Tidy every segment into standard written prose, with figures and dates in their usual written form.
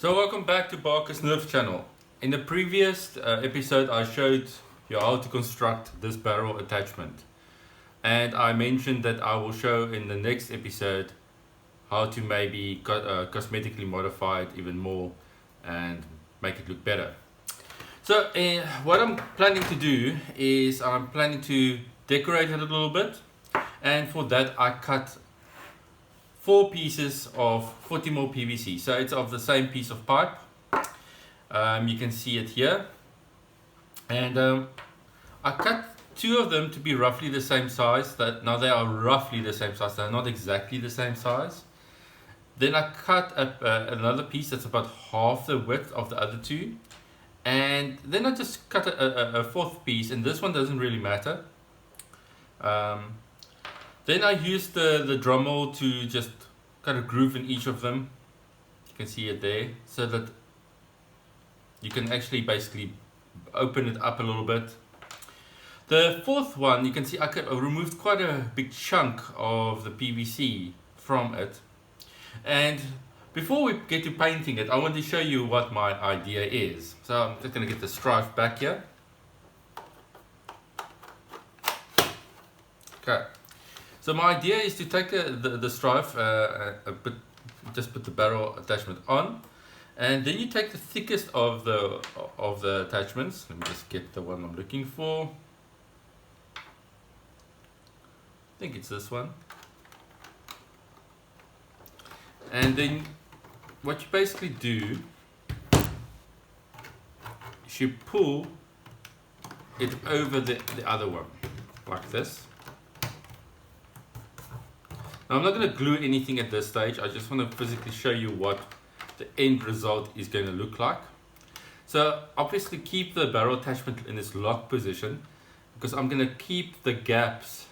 So welcome back to Barker's Nerf channel. In the previous episode I showed you how to construct this barrel attachment, and I mentioned that I will show in the next episode how to maybe cosmetically modify it even more and make it look better. So what I'm planning to do is I'm planning to decorate it a little bit, and for that I cut 4 pieces of 40mm PVC. So it's of the same piece of pipe. You can see it here. And I cut 2 of them to be roughly the same size. Now they are roughly the same size, they're not exactly the same size. Then I cut another piece that's about half the width of the other 2. And then I just cut a 4th piece, and this one doesn't really matter. Then I used the Dremel to just cut a groove in each of them. You can see it there, so that you can actually basically open it up a little bit. The 4th one, you can see I removed quite a big chunk of the PVC from it. And before we get to painting it, I want to show you what my idea is. So I'm just going to get the stripe back here. Okay. So my idea is to take the stripe, just put the barrel attachment on, and then you take the thickest of the attachments. Let me just get the one I'm looking for. I think it's this one. And then what you basically do is you pull it over the other one, like this. Now I'm not going to glue anything at this stage, I just want to physically show you what the end result is going to look like. So obviously keep the barrel attachment in its lock position, because I'm going to keep the gaps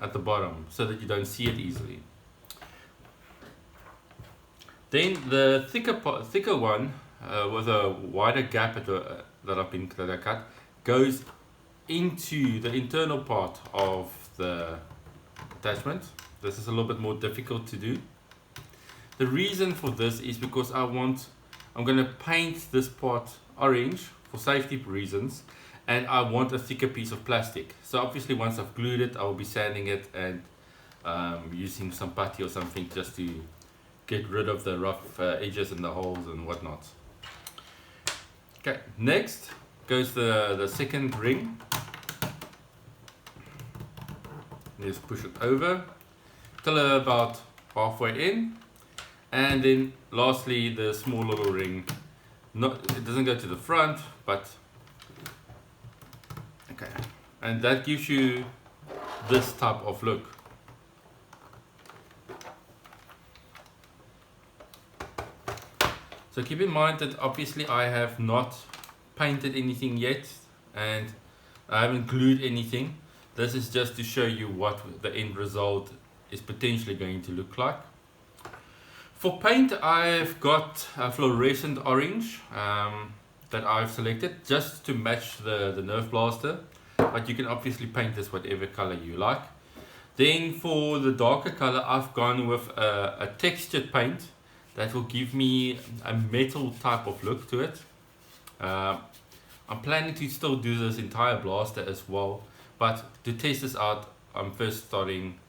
at the bottom so that you don't see it easily. Then the thicker one with a wider gap that I cut goes into the internal part of the attachment. This is a little bit more difficult to do. The reason for this is because I'm going to paint this part orange for safety reasons, and I want a thicker piece of plastic. So obviously once I've glued it, I will be sanding it and using some putty or something just to get rid of the rough edges and the holes and whatnot. Okay, next goes the second ring. Just push it over till about halfway in, and then lastly the small little ring. It doesn't go to the front, but okay, and that gives you this type of look. So keep in mind that obviously I have not painted anything yet, and I haven't glued anything. This is just to show you what the end result is potentially going to look like. For paint, I've got a fluorescent orange that I've selected just to match the Nerf blaster, but you can obviously paint this whatever color you like. Then for the darker color, I've gone with a textured paint that will give me a metal type of look to it. I'm planning to still do this entire blaster as well, but to test this out, I'm first starting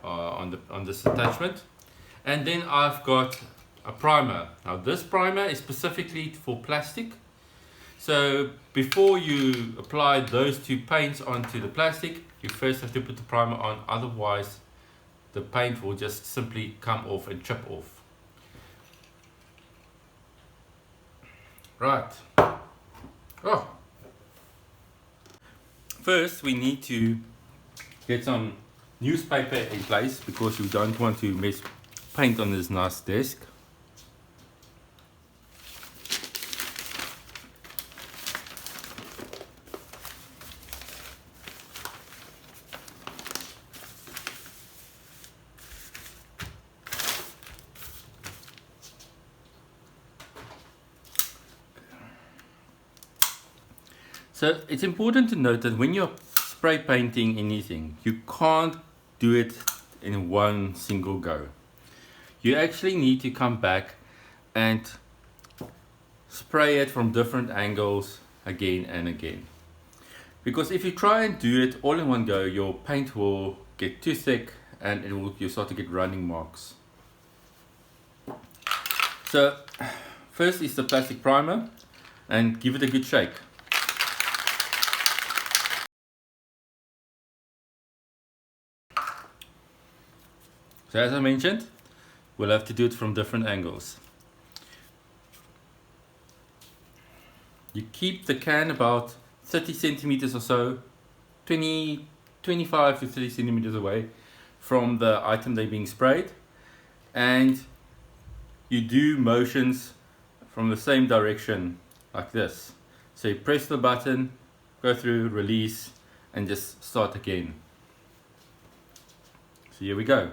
on this attachment. And then I've got a primer. Now this primer is specifically for plastic. So before you apply those 2 paints onto the plastic, you first have to put the primer on, otherwise the paint will just simply come off and chip off. Right. Oh. First we need to get some newspaper in place, because you don't want to mess paint on this nice desk. So it's important to note that when you're spray painting anything, you can't do it in one single go. You actually need to come back and spray it from different angles again and again. Because if you try and do it all in one go, your paint will get too thick and you'll start to get running marks. So first is the plastic primer, and give it a good shake. So as I mentioned, we'll have to do it from different angles. You keep the can about 30 centimeters or so, 25 to 30 centimeters away from the item they're being sprayed, and you do motions from the same direction like this. So you press the button, go through, release, and just start again. So here we go.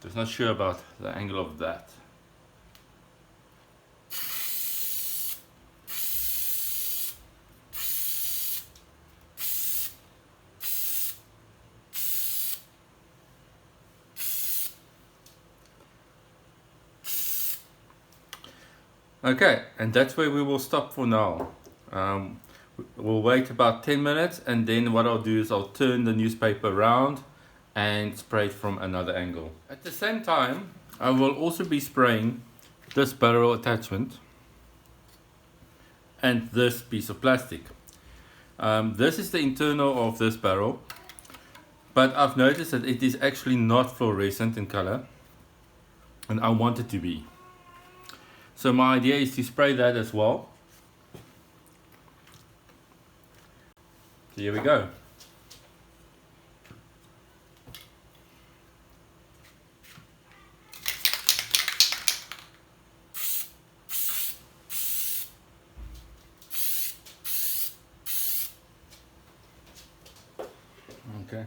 Just not sure about the angle of that. Okay, and that's where we will stop for now. We'll wait about 10 minutes, and then what I'll do is I'll turn the newspaper around and spray it from another angle. At the same time, I will also be spraying this barrel attachment and this piece of plastic. This is the internal of this barrel, but I've noticed that it is actually not fluorescent in color, and I want it to be. So my idea is to spray that as well. So here we go.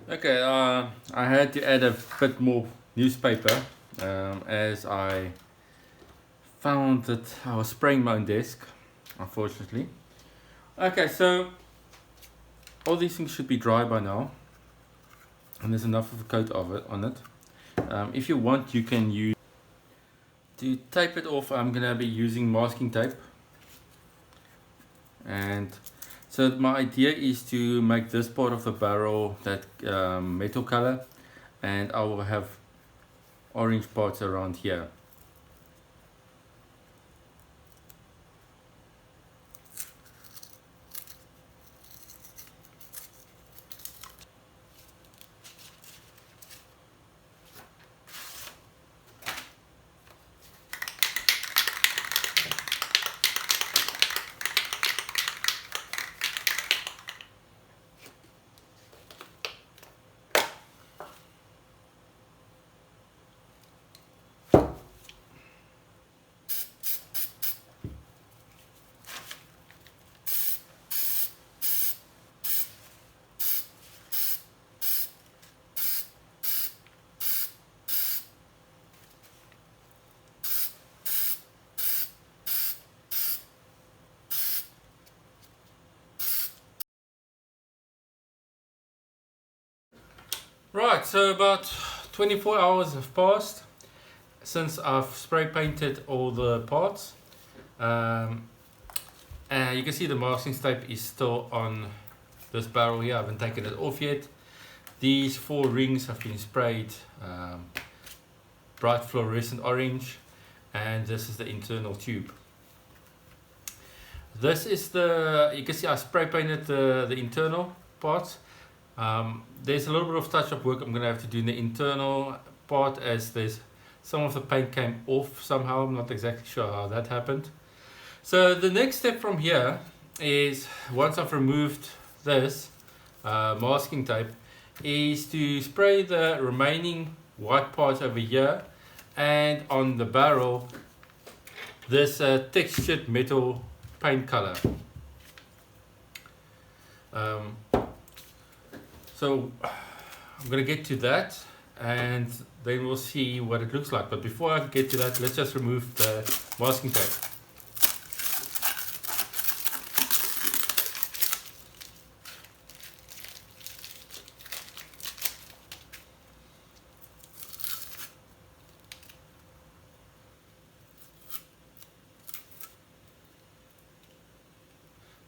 Okay, I had to add a bit more newspaper as I found that I was spraying my own desk, unfortunately. Okay, so all these things should be dry by now, and there's enough of a coat of it on it. If you want, you can use, to tape it off, I'm gonna be using masking tape. And so my idea is to make this part of the barrel that metal color, and I will have orange parts around here. Right, so about 24 hours have passed since I've spray painted all the parts. And you can see the masking tape is still on this barrel here. I haven't taken it off yet. These 4 rings have been sprayed bright fluorescent orange, and this is the internal tube. This is the, you can see I spray painted the internal parts. There's a little bit of touch-up work I'm going to have to do in the internal part, as there's some of the paint came off somehow. I'm not exactly sure how that happened. So the next step from here is, once I've removed this masking tape, is to spray the remaining white parts over here, and on the barrel this textured metal paint color. So I'm going to get to that, and then we'll see what it looks like. But before I get to that, let's just remove the masking tape.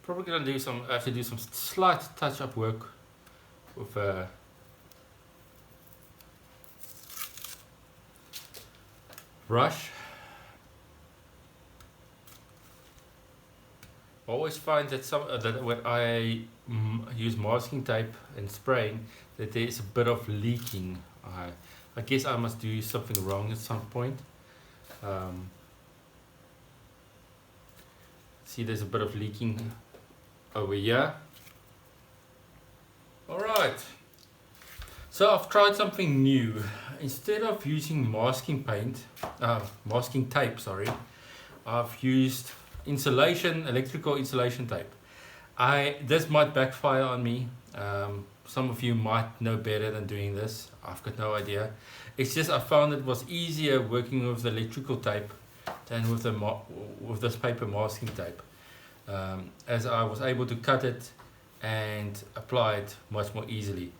Probably gonna do some, have to do some slight touch-up work with brush. I always find that that when I use masking tape and spraying, that there is a bit of leaking. I guess I must do something wrong at some point. See, there's a bit of leaking over here. Alright, so I've tried something new. Instead of using masking tape, sorry, I've used insulation, electrical insulation tape. This might backfire on me. Some of you might know better than doing this. I've got no idea. It's just I found it was easier working with the electrical tape than with this paper masking tape, as I was able to cut it and apply it much more easily.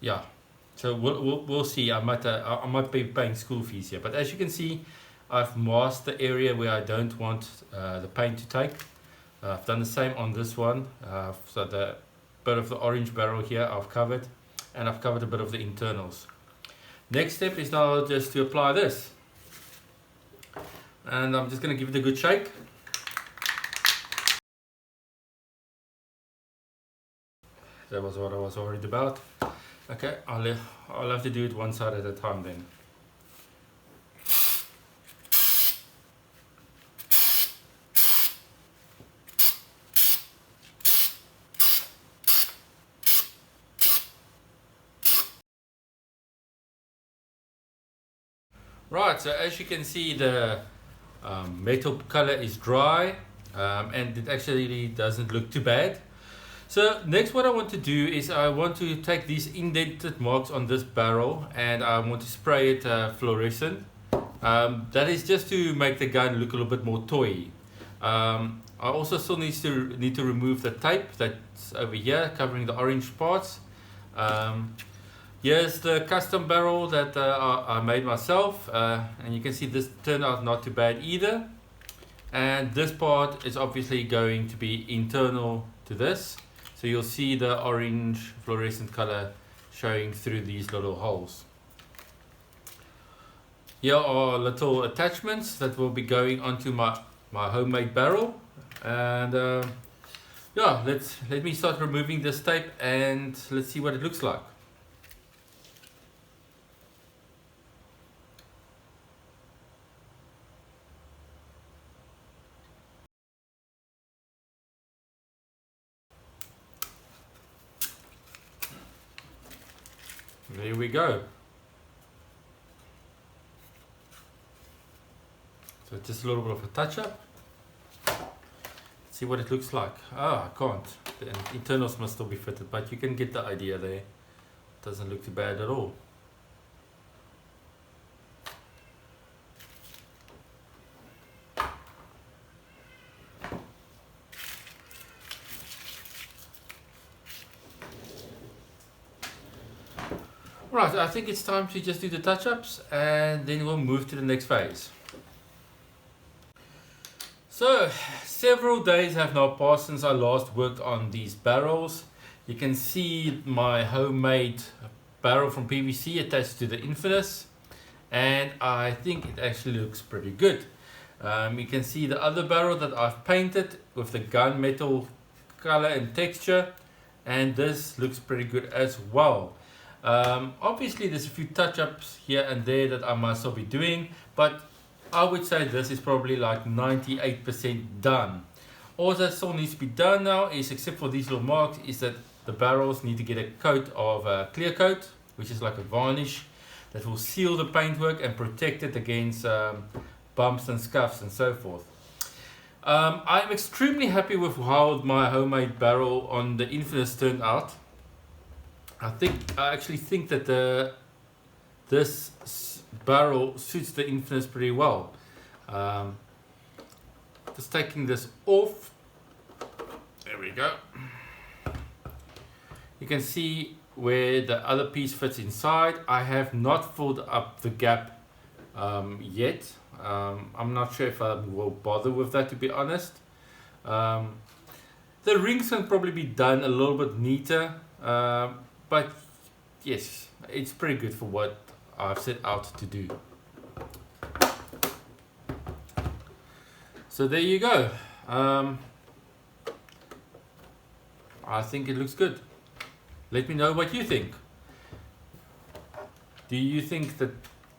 Yeah, so we'll see. I might be paying school fees here, but as you can see, I've masked the area where I don't want the paint to take. I've done the same on this one. So the bit of the orange barrel here I've covered, and I've covered a bit of the internals. Next step is now just to apply this, and I'm just going to give it a good shake. That was what I was worried about. Okay, I'll have to do it one side at a time then. Right, so as you can see, the metal color is dry, and it actually doesn't look too bad. So next what I want to do is I want to take these indented marks on this barrel and I want to spray it fluorescent. That is just to make the gun look a little bit more toy. I also still need to remove the tape that's over here covering the orange parts. Here's the custom barrel that I made myself, and you can see this turned out not too bad either. And this part is obviously going to be internal to this, so you'll see the orange fluorescent color showing through these little holes. Here are little attachments that will be going onto my homemade barrel, and yeah, let me start removing this tape and let's see what it looks like. There we go. So just a little bit of a touch up. Let's see what it looks like. I can't. The internals must still be fitted, but you can get the idea there. Doesn't look too bad at all. Right, I think it's time to just do the touch-ups and then we'll move to the next phase. So, several days have now passed since I last worked on these barrels. You can see my homemade barrel from PVC attached to the Infinus, and I think it actually looks pretty good. You can see the other barrel that I've painted with the gunmetal color and texture, and this looks pretty good as well. Obviously there's a few touch-ups here and there that I must still be doing, but I would say this is probably like 98% done. All that still needs to be done now is, except for these little marks, is that the barrels need to get a coat of clear coat, which is like a varnish that will seal the paintwork and protect it against bumps and scuffs and so forth. I'm extremely happy with how my homemade barrel on the Infinus turned out. I actually think that this barrel suits the Infinus pretty well. Just taking this off. There we go. You can see where the other piece fits inside. I have not filled up the gap yet. I'm not sure if I will bother with that, to be honest. The rings can probably be done a little bit neater, but yes, it's pretty good for what I've set out to do. So there you go. I think it looks good. Let me know what you think. Do you think that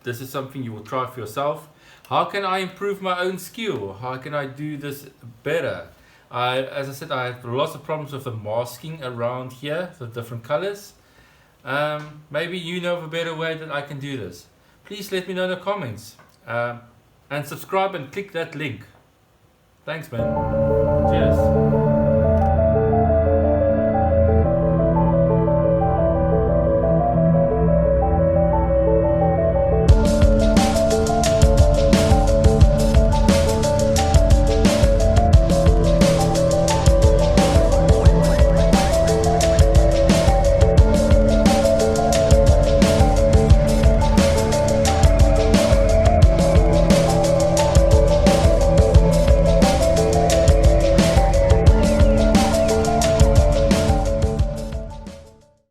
this is something you will try for yourself? How can I improve my own skill? How can I do this better? As I said, I have lots of problems with the masking around here, the different colors. Maybe you know of a better way that I can do this. Please let me know in the comments. And subscribe and click that link. Thanks, man. Cheers.